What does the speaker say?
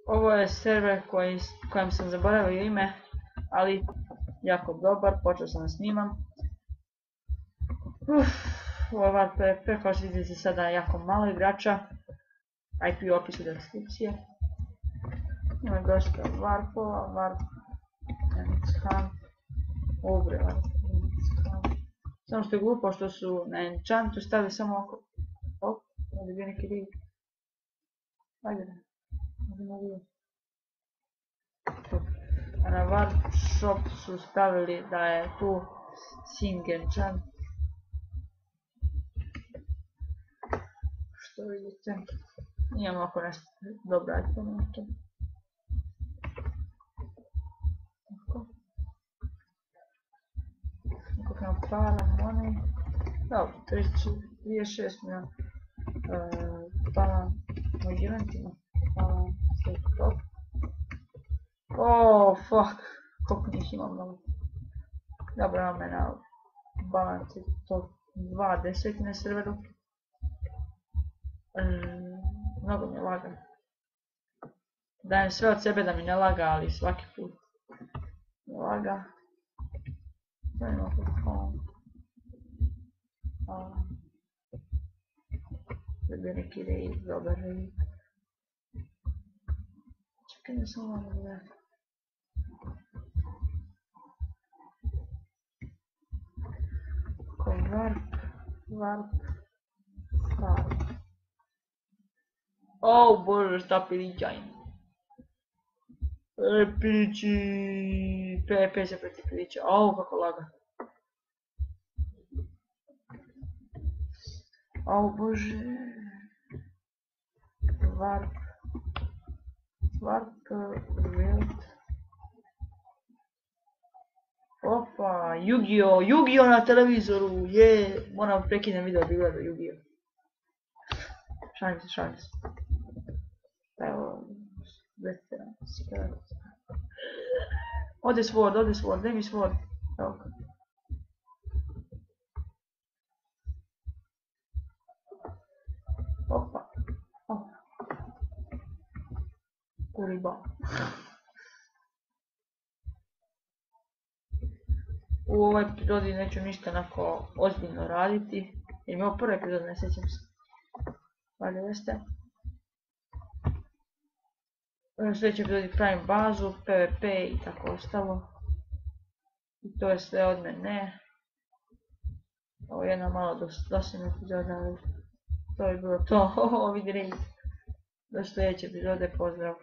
Ovo je server kojem sam zaboravio ime, ali jako dobar, počeo sam da snimam. Ovo je PvP, kao što vidite sada jako malo igrača. IP u opisu deskripcije. Ima dosta warpova, warp, hunt, obre warp, hunt. Samo što je glupo što su na enchantu stavili samo oko. Op, ovdje bi neki rig. Ajde, ovdje mogu. A na warp shop su stavili da je tu sing enchant. Što vidite, imamo oko nešto dobro itema. Koliko imamo para, money. Dobro, 36 milijuna. Hvala moj eventima. Hvala sve top. Oh, fuck. Koliko njih imam mnogo. Dobro, imam me na balanci top 2 desetine serveru. Mnogo mi je laga. Dajem sve od sebe da mi ne laga, ali svaki put mi laga. Zanim oko kao. Da bi neki raid, dobar raid. Čekaj da sam ovo gledam. Ko warp. Oh bože, šta pilića ima. Pilići. PvP se protiv pilića. Oh, kako laga. Oh bože. Warp Wild. Opa, Yu-Gi-Oh na televizoru, je. Moram prekinem video da bi gledao Yu-Gi-Oh. Šalim se. Evo, veteran, skrat. Ode sword, daj mi sword. Evo ga. Opa. Kuriba. U ovoj epizodi neću ništa onako ozbiljno raditi, jer mi je ovo prva epizoda, ne sjećam se. Valjda jeste. U sljedećoj epizodi pravim bazu, PvP i tako ostalo. I to je sve od mene. Ovo je jedna malo dosadna epizoda, ali to je bilo to. Vidi raid. Do sljedeće epizode, pozdrav.